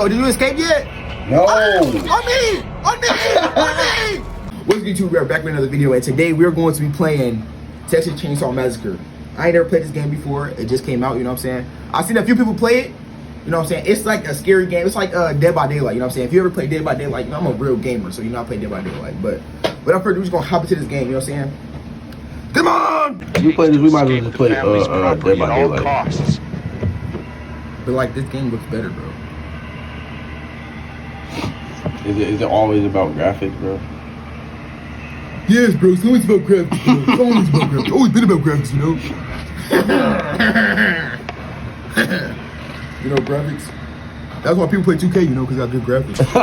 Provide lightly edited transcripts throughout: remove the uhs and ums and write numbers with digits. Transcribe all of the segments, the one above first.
Oh, did you escape yet? No. On me! What's good, YouTube? We are back with another video, and today we're going to be playing Texas Chainsaw Massacre. I ain't never played this game before. It just came out, you know what I'm saying? I've seen a few people play it, you know what I'm saying? It's like a scary game. It's like Dead by Daylight, you know what I'm saying? If you ever play Dead by Daylight, you know, I'm a real gamer, so you know I play Dead by Daylight. But without further ado, we're just gonna hop into this game, you know what I'm saying? Come on! If we play this, we might as well just play Dead by Daylight. But like, this game looks better, bro. Is it always about graphics, bro? Yes, bro. It's always about graphics, bro. It's always about graphics. It's always been about graphics, you know? You know, graphics. That's why people play 2K, you know, because they got good graphics. It's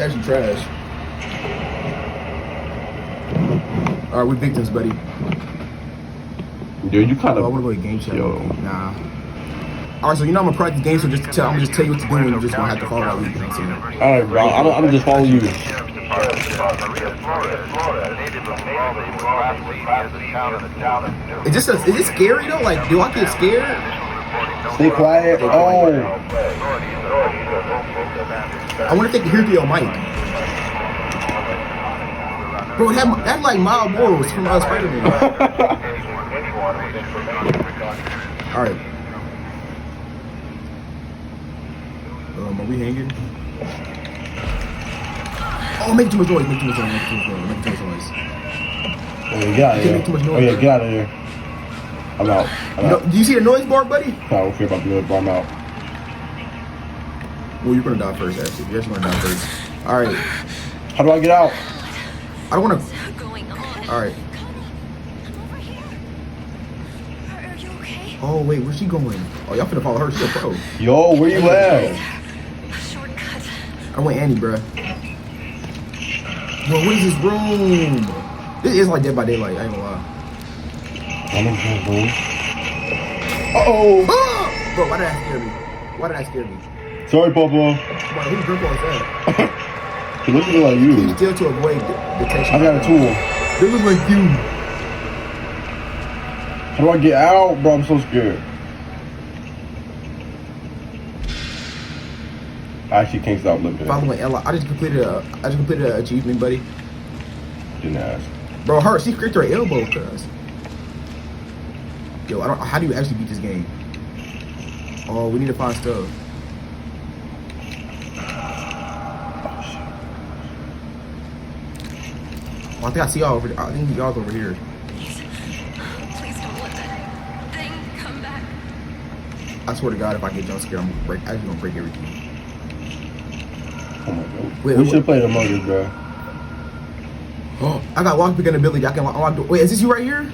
actually trash. Alright, we're victims, buddy. Dude, you kind of. I want to go to game chat. Yo. Nah. Alright, so you know I'm gonna practice the game, so I'm gonna just tell you what to do, and you're just gonna have to follow my lead. You know what I'm saying? Alright, bro. I'm just following you. Is this scary though? Like, do I get scared? Stay quiet. Oh. I wonder if they can hear through your mic. Bro, that like mild morals from Spider-Man. Alright. Are we hanging? Oh, make too much noise, make too much noise. Oh, yeah, get out of here. Make too much noise, Oh, yeah, get out of here. I'm out. Do you see the noise bar, buddy? I don't care about the noise bar. I'm out. Well, you're gonna die first, actually. You're actually gonna die first. Alright. How do I get out? I don't wanna. Alright. Oh, wait, where's she going? Oh, y'all finna follow her. She's a pro. Yo, where you at? I went Annie, bruh. Bro, what is this room? This is like Dead by Daylight, I ain't gonna lie. I'm in this room. Uh-oh. Ah! Bro, why did that scare me? Sorry, Papa. Bro, whose grandpa is that? He looks like you. Keep still to avoid detection. I got a tool. They look like you. How do I get out, bro? I'm so scared. I actually can't stop looking. Following Ella, I just completed an achievement, buddy. Didn't ask. Bro, she kicked her elbow, cuz. Yo, how do you actually beat this game? Oh, we need to find stuff. Oh, I think I see y'all over there. I think y'all's over here. Please don't let that thing come back. I swear to God, if I get jump scared, I'm actually gonna break everything. Oh my God. Wait, we should play the Among Us, bro. Oh, I got lock picking ability. I can unlock door. Wait, is this you right here?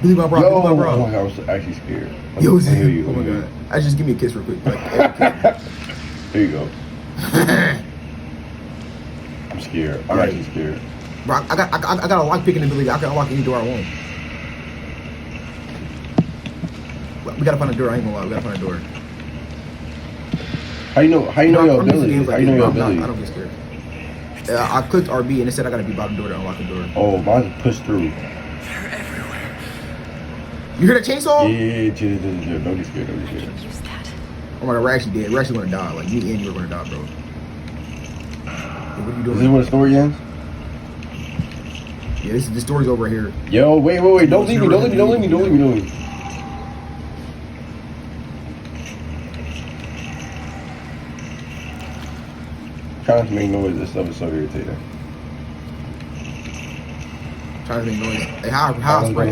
Billy my bro. Yo, Billy my bro. oh my God, I was actually scared. Yo, is I hear you. oh my God. I just give me a kiss real quick. Like, There you go. I'm scared. I'm actually scared. bro, I got a lock picking ability. I can unlock any door I want. We gotta find a door. I ain't gonna lie. We gotta find a door. How you know your ability? How you know your ability? I don't get scared. I clicked RB and it said I gotta be by the door to unlock the door. Oh, mine's pushed through. They're everywhere. You hear that chainsaw? Yeah, chill. Don't get scared. Use that. Oh my God, we're actually dead. We're actually gonna die. Like me and you are gonna die, bro. Hey, what are you Is doing? this where the story ends? Yeah, this story's over here. Yo, wait. Don't leave me. Trying to make noise. This stuff is so irritating. Trying to make noise. Hey, how spray?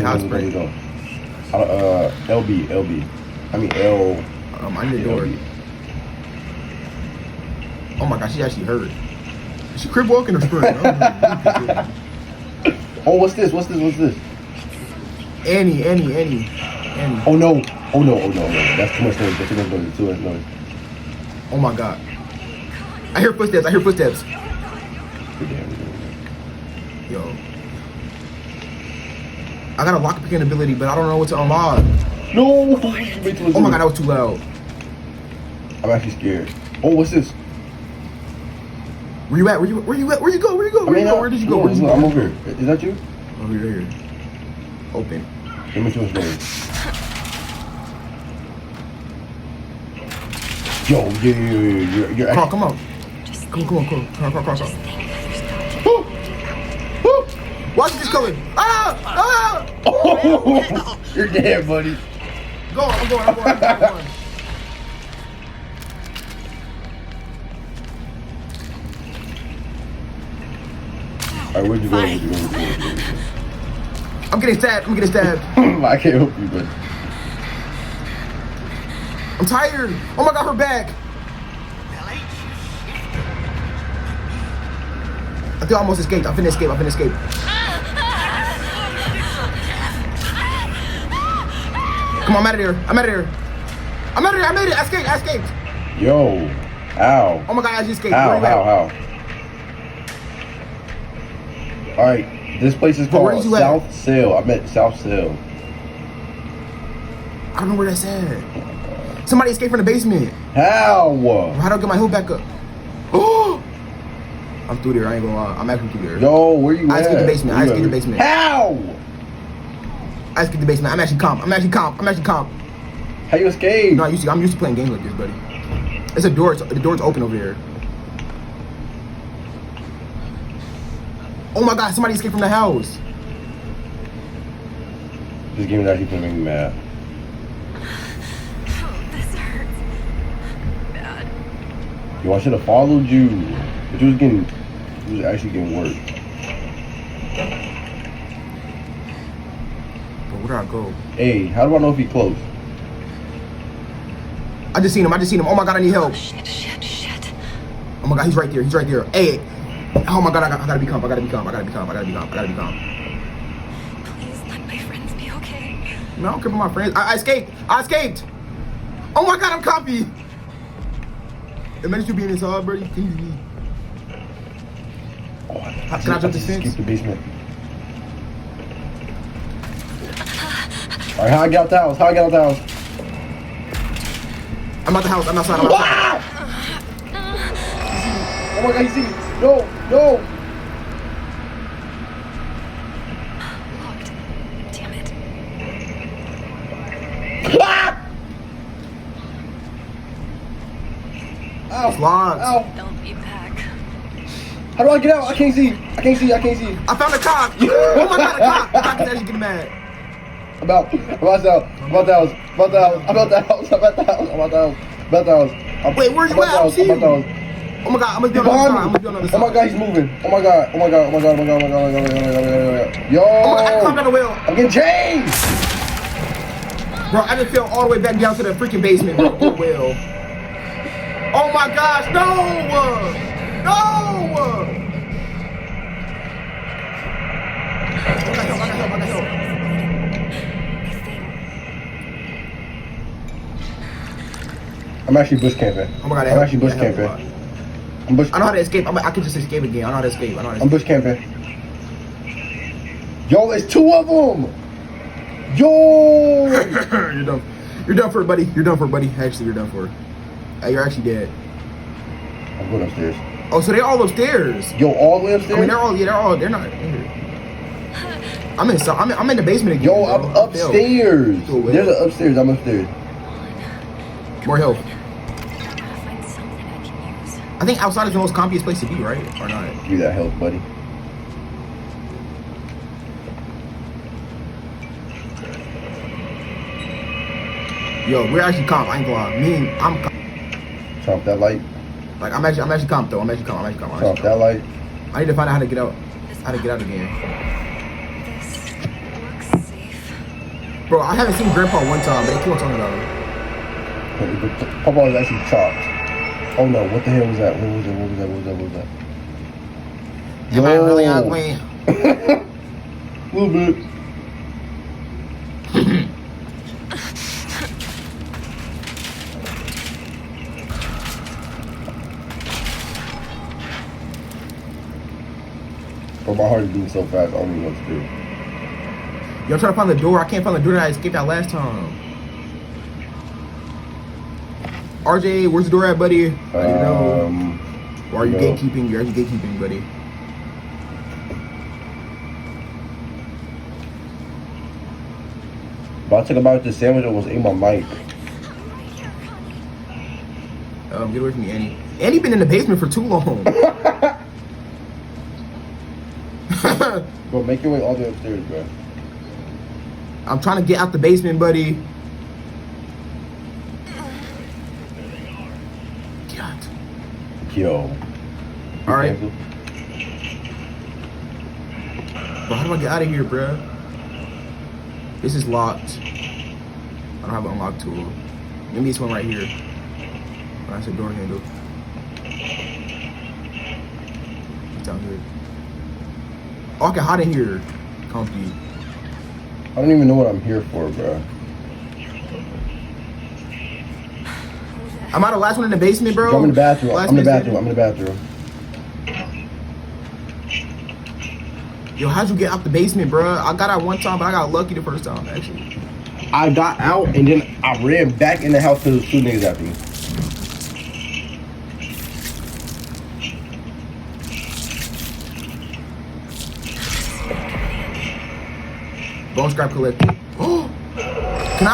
LB. I mean L. I need a door. LB. Oh my God, she actually heard. Is she crib walking or sprint? Oh, what's this? Annie. Oh no. That's too much noise. Oh my God. I hear footsteps. Yo. I got a lock picking ability, but I don't know what to unlock. No. Oh my God, that was too loud. I'm actually scared. Oh, what's this? Where you at? Where you go? Where did you go? Where did you go? I'm over here. Is that you? Over here. Open. Give me too much noise. Yo, you're Come on, come on. Just Come on, come on, come on. Come on, come on, Just come on. think there's got to Woo! Woo! Watch this coming. Ah! Ah! Oh, you're dead, buddy. Go on, I'm going. Alright, where'd you go? I'm getting stabbed. I can't help you, buddy. I'm tired. Oh my god, her back. I think I almost escaped. I'm finna escape. Come on, I'm out of there. I made it. I escaped. Yo, ow. Oh my god, I just escaped. How? Where you at? Alright, this place is But where called did you at? South Sail. I'm at South Sail. I don't know where that's at. Somebody escaped from the basement. How? How do I get my hood back up? Oh! I'm through there. I ain't gonna lie. I'm actually through there. Yo, where you I at? escaped the basement. I escaped the basement. How? I escaped the basement. I'm actually comp. How you escape? No, I'm used to playing games like this, buddy. It's a door. The door's open over there. Oh my god, somebody escaped from the house. This game is actually gonna make me mad. Oh, this hurts. Bad. Yo, I should have followed you. But you was actually getting worse. But where do I go? Hey, how do I know if he close? I just seen him. Oh my god, I need help. Shit. Oh my god, he's right there. Hey. Oh my god, I gotta be calm. Please let my friends be okay. No, I don't care about my friends. I escaped. Oh my god, I'm comfy. Imagine you being inside, buddy. Oh, Can I jump this fence? Escape the basement. Alright, how I get out the house? I'm out the house. I'm outside. Ah! Oh my god, he see me. No. Locked. Damn it. Ah! Ow. It's locked. Ow. They'll be back. How do I get out? I can't see. I found a cop. Oh my god, a cop. The cop is actually getting mad. I'm out the house. Wait, where you at? I don't see you. Oh my god, I'm gonna be on the other side. Oh my god, he's moving. Oh my god. Yo. Oh my god, I climbed out the wheel. I'm getting chased. Bro, I just fell all the way back down to the freaking basement, bro. The wheel. Oh my gosh, no! I got help. I'm actually bush camping. Oh my god, I'm actually bush camping. I know how to escape. I can just escape again. I know how to escape. I'm bush camping. Yo, it's two of them. Yo. You're done for, buddy. Actually, you're done for. You're actually dead. I'm going upstairs. Oh, so they're all upstairs. Yo, all the way upstairs? I mean, they're not here. I'm in the basement again. Yo, I'm upstairs. Go away. There's an upstairs. I'm upstairs. More help. Gotta find something I can use. I think outside is the most comfiest place to be, right? Or not? Give me that help, buddy. Yo, we're actually comp. I ain't gonna lie. I'm comp. Turn off that light. Like, I'm actually comp, though. I'm actually comp. Turn off that light. I need to find out how to get out. Again. This looks safe. Bro, I haven't seen Grandpa one time, but they keep on talking about him. Papa was actually chopped. Oh no, what the hell was that? What was that? Am I really ugly? A little bit. But my heart is beating so fast, I don't even know what to do. Yo, I'm trying to find the door. I can't find the door that I escaped out last time. RJ, where's the door at, buddy? Or are you gatekeeping? You're actually gatekeeping, buddy. But I took about the sandwich and was in my mic. Get away from me, Annie. Annie been in the basement for too long. Bro, make your way all the way upstairs, bro. I'm trying to get out the basement, buddy. Get out. Yo. All right. Bro, how do I get out of here, bro? This is locked. I don't have an unlock tool. Maybe it's one right here. Oh, that's a door handle. It's down here. Oh, I can hide in here. Comfy. I don't even know what I'm here for, bro. Am I the last one in the basement, bro? I'm in the bathroom. Last I'm in the basement? bathroom. I'm in the bathroom. Yo, how'd you get out the basement, bro? I got out one time, but I got lucky the first time, actually. I got out and then I ran back in the house to the two niggas after me. Bone scrap collected. Oh, can I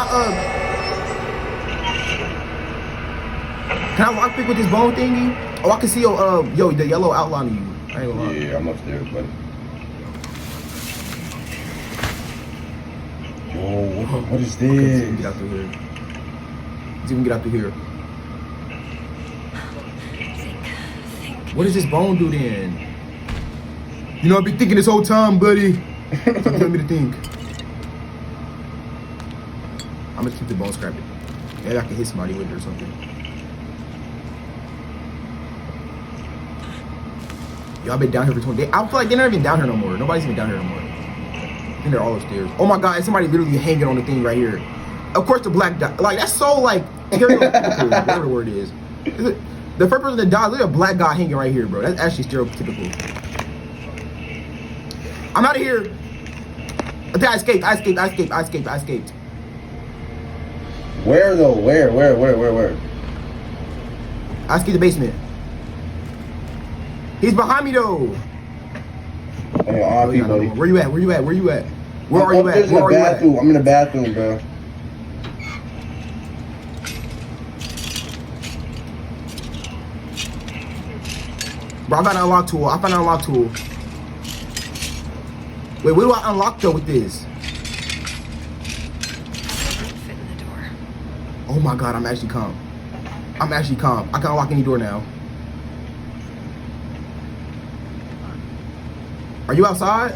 lockpick with this bone thingy? Oh, I can see yo the yellow outline of you. I ain't gonna lie. Yeah, I'm upstairs, buddy. Yo, what is Okay, let's see if we this? can get out through here. Let's see if we can get out through here. Think. What does this bone do then? You know, I've been thinking this whole time, buddy. So tell me to think. I'm gonna keep the bone scrapping. Maybe I can hit somebody with it or something. Y'all been down here for 20 days. I feel like they're not even down here no more. Nobody's even down here no more. I think they're all upstairs. Oh my god, somebody literally hanging on the thing right here. Of course the black guy, like that's so like stereotypical, whatever the word is. The first person that died, look at a black guy hanging right here, bro. That's actually stereotypical. I'm out of here. Okay, I escaped. I escaped. Where though? Where? I escaped the basement. He's behind me though. Hey, Oh, RP, buddy. where you at? Where are you at? Where are you at? Upstairs in the bathroom. I'm in the bathroom, bro. Bro, I found an unlock tool. Wait, what do I unlock though with this? Fit in the door. Oh my god, I'm actually calm. I can unlock any door now. Are you outside?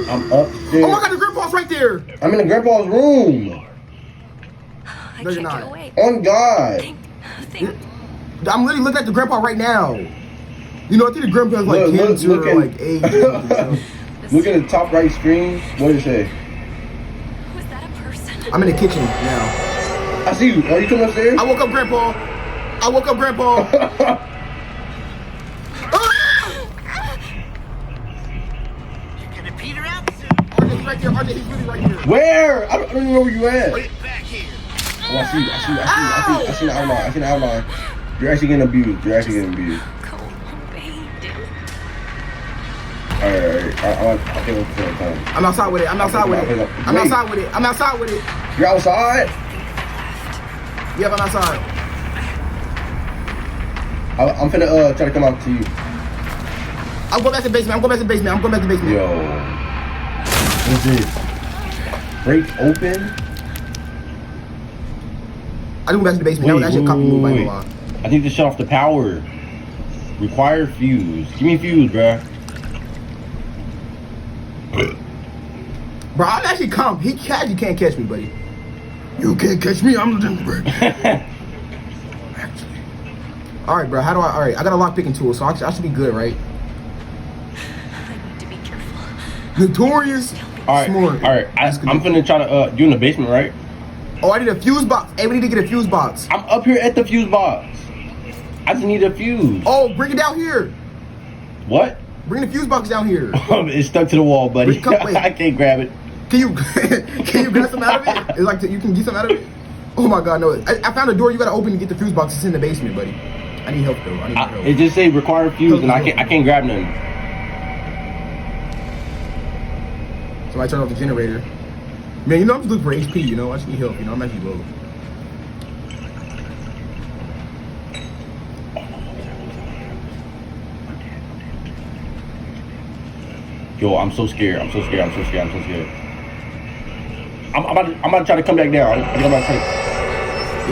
I'm upstairs. Oh my god, the grandpa's right there! I'm in the grandpa's room. I No, you're can't not. get away. On God. Think. I'm literally looking at the grandpa right now. You know, I think the grandpa's like Look, kids look or at- like 8. So. Look at the top right screen. What does it say? Was that a person? I'm in the kitchen now. I see you. Are you coming upstairs? I woke up grandpa. You're gonna peter out soon. RJ's right there. RJ, he's really right here. Where? I don't even know where you at. Get back here. Oh, I see the outline. You're actually getting abused. Cole, obey, dude. Alright. I think it's the time. I'm outside with it. I'm outside with it. You're outside? Yep, I'm outside. I'm finna try to come out to you. I'm going back to the basement. Yo. What's this? Break open? I just went back to the basement. That was actually a copy move, I ain't gonna lie. I need to shut off the power. Require fuse. Give me a fuse, bruh. Bro, I'm actually calm. You can't catch me, buddy. You can't catch me. I'm the gingerbread. Actually. Alright, bro. Alright, I got a lock picking tool, so I should be good, right? I need to be careful. Notorious. Alright, Smart. alright. I'm finna try to, you in the basement, right? Oh, I need a fuse box. Hey, we need to get a fuse box. I'm up here at the fuse box. I just need a fuse. Oh, bring it down here. What? Bring the fuse box down here. It's stuck to the wall, buddy. Wait. I can't grab it. Can you get some out of it? It's like you can get some out of it. Oh my god, no! I found a door you gotta open to get the fuse box. It's in the basement, buddy. I need help though. I need help. It just say require fuse, and I can't grab none. Somebody turn off the generator. Man, you know I'm just looking for HP. You know I just need help. You know I'm actually low. Yo, I'm so scared. I'm so scared. I'm so scared. I'm so scared. I'm about to try to come back down. I'm about to try to...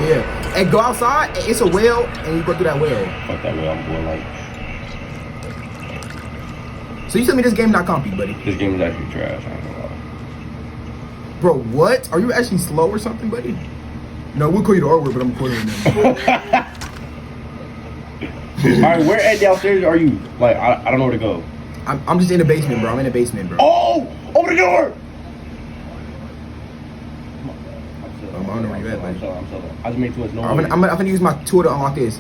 Yeah. And go outside. And it's a well, and you go through that well. Fuck that way. I'm going like... So you tell me this game not compy, buddy? This game is actually trash. I ain't gonna lie. Bro, what? Are you actually slow or something, buddy? No, we'll call you the R word, but I'm recording it now. Alright, where at downstairs are you? Like, I don't know where to go. I'm just in the basement, bro. I'm in the basement, bro. Oh! Open the door! I don't know where you at, buddy. I'm sorry. I just made too much noise. I'm gonna use my tool to unlock this.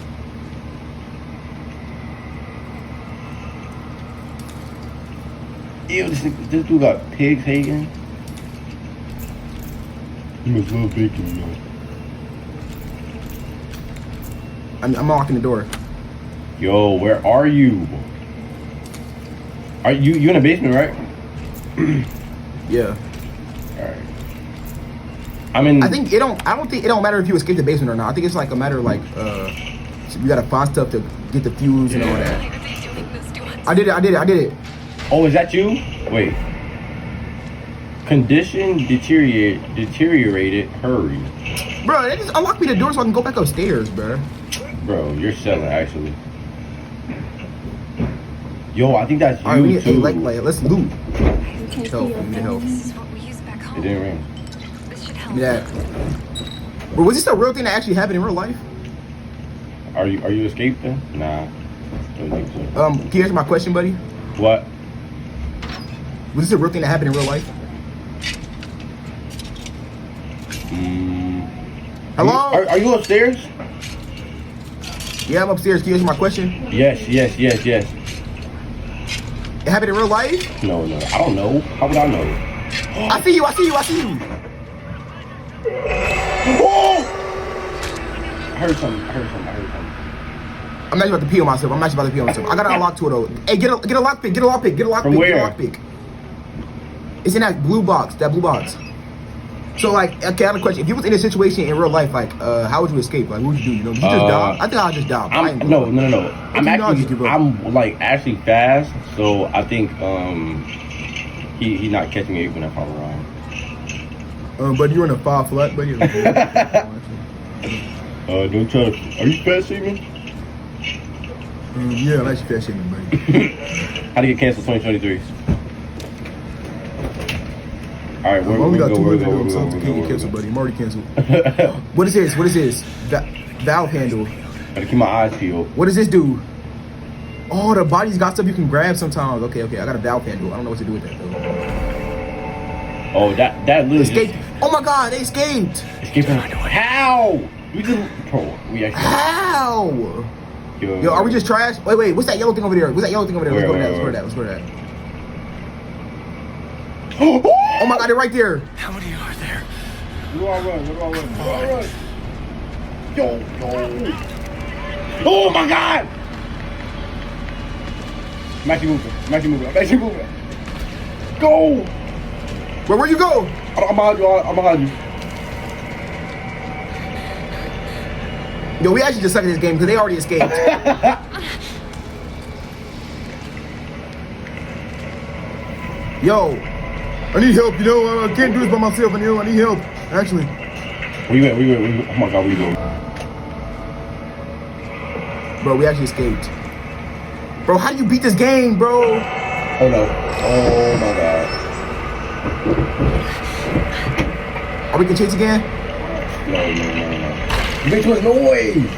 Ew, this dude got pigs hating. You must love bacon, you know. I'm unlocking the door. Yo, where are you? Are you in the basement, right? Yeah. Alright. I mean, I don't think it don't matter if you escape the basement or not. I think it's like a matter of like you gotta find stuff to get the fuse and all that. Why are they doing this to us? I did it. oh, is that you? Wait. Condition deteriorated. Hurry. Bro, they just unlock me the door so I can go back upstairs, bro. Bro, you're selling actually. Yo, I think that's you Alright, we too. like let's loot. Help, This need help. is what we use back It home. didn't ring. This should Give help. me that. But was this a real thing that actually happened in real life? Are you escaped then? Nah. Don't think so. Can you answer my question, buddy? What? Was this a real thing that happened in real life? Hello? Are you upstairs? Yeah, I'm upstairs. Can you answer my question? Yes. It happened in real life? No. I don't know. How would I know? I see you. Oh! I heard something. I'm not about to pee on myself. I gotta unlock to it though. Hey, get a lockpick. From where? It's in that blue box. So like, okay, I have a question. If you was in a situation in real life, like, how would you escape? Like, what would you do? You know, did you just die? I think I'll just die. No. I'm like actually fast, so I think he not catching me even if I'm around. But you're in a 5 flat, buddy. Don't try to. Are you fast shaming? Yeah, I like you fast shaming, buddy. How to get canceled 2023? All right, I only got 2 minutes ago, so can't get canceled, buddy. I'm already canceled. What is this? Valve handle. Gotta keep my eyes peeled. What does this do? Oh, the body's got stuff you can grab sometimes. Okay. I got a valve handle. I don't know what to do with that though. Oh, that literally Escape. Oh my God, they escaped. escaping. How? We actually. How? Yo, are we just trash? Wait. What's that yellow thing over there? Let's go to that. Oh my God, they're right there. How many are there? Where do I run? Yo. Oh my God! I'm actually moving. Go! Where you go? I'm behind you. Yo, we actually just suck at this game because they already escaped. Yo, I need help, you know. I can't do this by myself, I need help, actually. Where you at? Oh my God, where you going? Bro, we actually escaped. Bro, how do you beat this game, bro? Oh no. Oh my God. Are we gonna chase again? No. You make too much noise.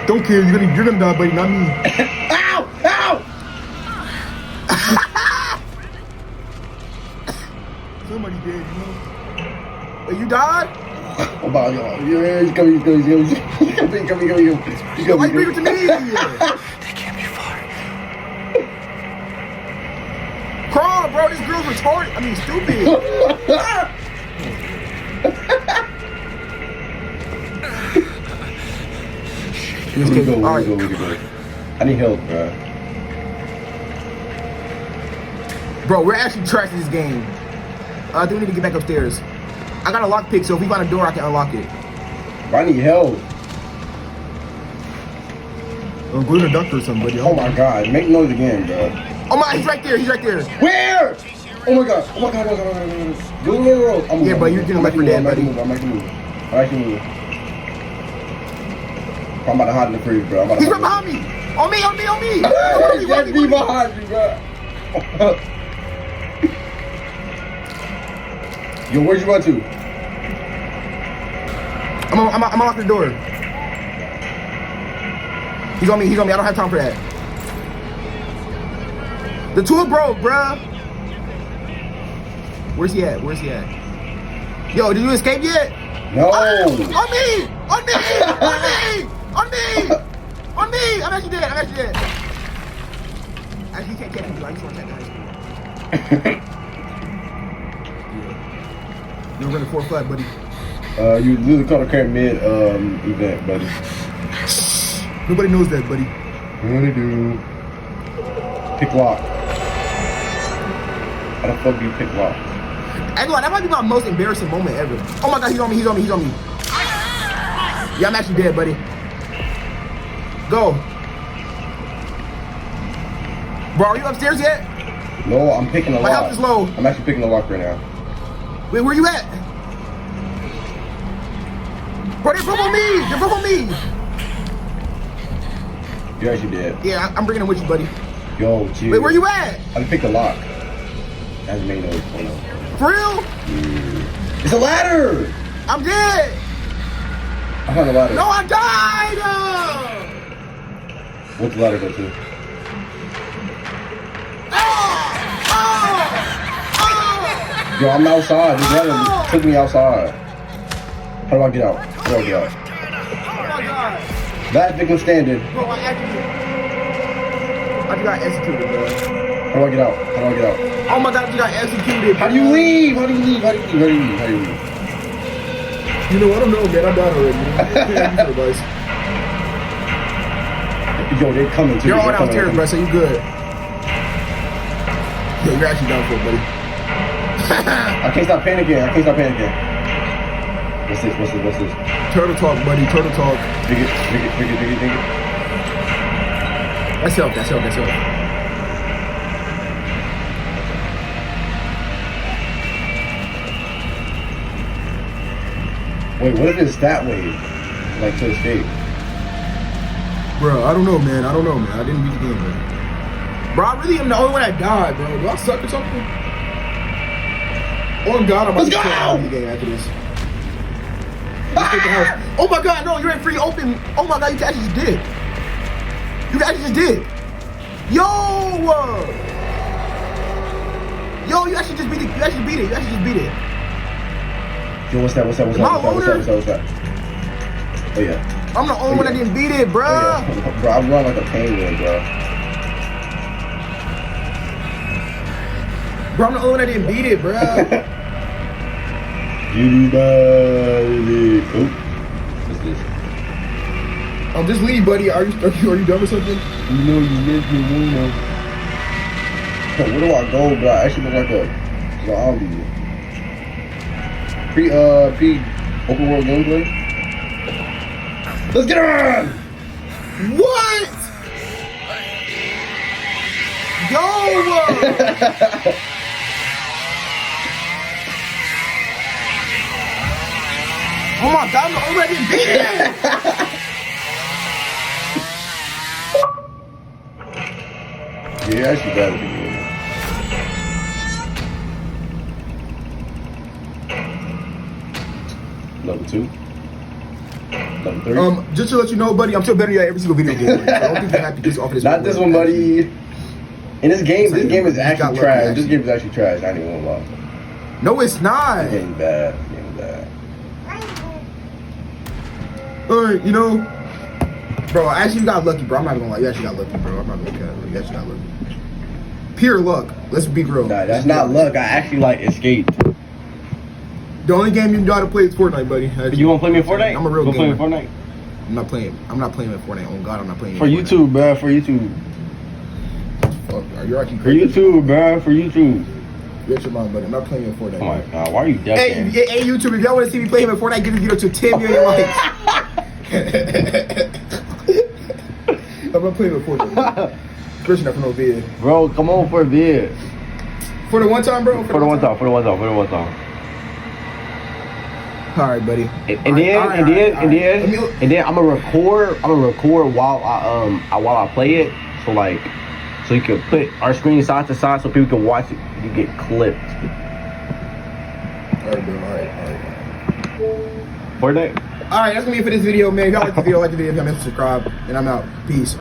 Don't care, you're gonna die, buddy, not me. Ow! Somebody dead, you know. Wait, you died? Oh my God. Yeah, he's coming. Why you bring it to me? They can't be far. Crawl, bro, this girl's retarded. I mean, stupid. Go. Alright. I need help, bro. Bro, we're actually trashing this game. I think we need to get back upstairs. I got a lockpick, so if we find a door, I can unlock it. I need help. Go to the doctor or something, buddy. Oh my God, make noise again, bro. Oh my, he's right there. He's right there. Where? Oh my god. Oh my god. Go. Yeah, but you're getting left for dead, buddy. I'm actually moving. I'm about to hide in the fridge, bro. He's right behind me. On me. Just be behind you, bro. Yo, where'd you run to? I'm unlock the door. He's on me. I don't have time for that. The tool broke, bruh. Where's he at? Yo, did you escape yet? No. On me! I'm actually dead. Actually, you can't catch me. I just want to check the high school. You're running 4 flat, buddy. You literally caught a current mid event, buddy. Nobody knows that, buddy. What do you do? Pick lock. How the fuck do you pick lock? Anyway, that might be my most embarrassing moment ever. Oh my god, he's on me. Yeah, I'm actually dead, buddy. Go. Bro, are you upstairs yet? No, I'm picking the lock. My health is low. I'm actually picking the lock right now. Wait, where you at? Bro, they're both on me. You actually did. Yeah, I'm bringing them with you, buddy. Yo, chill. Wait, where you at? I just picked the lock. That's the main noise. For real? It's a ladder! I'm dead. I found the ladder. No, I died. What's the ladder go to? Yo, I'm outside. This ladder took me outside. How do I get out? Oh my god. Last victim standing. Bro, I just got executed, bro. How do I get out? Oh my god, you got executed. How do you leave? How do you leave? You know, I don't know, man. I died already. Yo, they're coming too. You're all downstairs, bro, so you good. Yo, you're actually down for it, buddy. I can't stop panicking. What's this? Turtle talk, buddy. Turtle talk. Dig it. That's help. Wait, what if it's that way? Like to escape? Bro, I don't know, man. I didn't beat the game, bro. Bro, I really am the only one that died, bro. Do I suck or something? On God, I'm about to play the game after this. Let's take the house. Oh my god, no, you're in free open. Oh my god, you actually just did. Yo, you actually just beat it. Yo, what's that? Oh yeah. I'm the only one that didn't beat it, bro. Oh, yeah. Bro, I run like a penguin, bro. Bro, I'm the only one that didn't beat it, bro. What's this? Just leave, buddy. Are you done with something? You know you live here, you know. Where do I go, bro? I actually look like a zombie. Pre open world gameplay. Let's get on! What? Yo! Oh my god, I'm already beat it! Yeah, actually better be Level 2. Level 3. Just to let you know, buddy, I'm still better than every single video game. Buddy. I don't think you have to get off this. Not this one, buddy. In this game is actually trash. This game is actually trash. I ain't even gonna lie. No, it's not. It's getting bad. Alright, you know, bro, actually you got lucky, bro. I'm not gonna lie. You actually got lucky, bro. I'm not gonna lie. You actually got lucky. Pure luck. Let's be real. Nah, that's not luck. I actually escaped. The only game you know how to play is Fortnite, buddy. You wanna play me in Fortnite? I'm a real gamer. Play me in Fortnite? I'm not playing with Fortnite. Oh God, I'm not playing for YouTube, bro. For YouTube. Fuck, you're actually crazy. For YouTube, bro. For YouTube. Get your mind, buddy. I'm not playing with Fortnite. Oh my god, why are you ducking? Hey, YouTube, if y'all want to see me playing with Fortnite, give this video to 10 million likes. I'm not playing with Fortnite. Especially not for no vid. Bro, come on for a vid. For the one time, bro. For the one time. Alright, buddy. And then I'm gonna record. While I play it. So you can put our screen side to side so people can watch it. You get clipped. Alright, bro. Alright. For that. Alright, that's gonna be it for this video, man. If y'all like the video, like the video, comment, subscribe, and I'm out. Peace.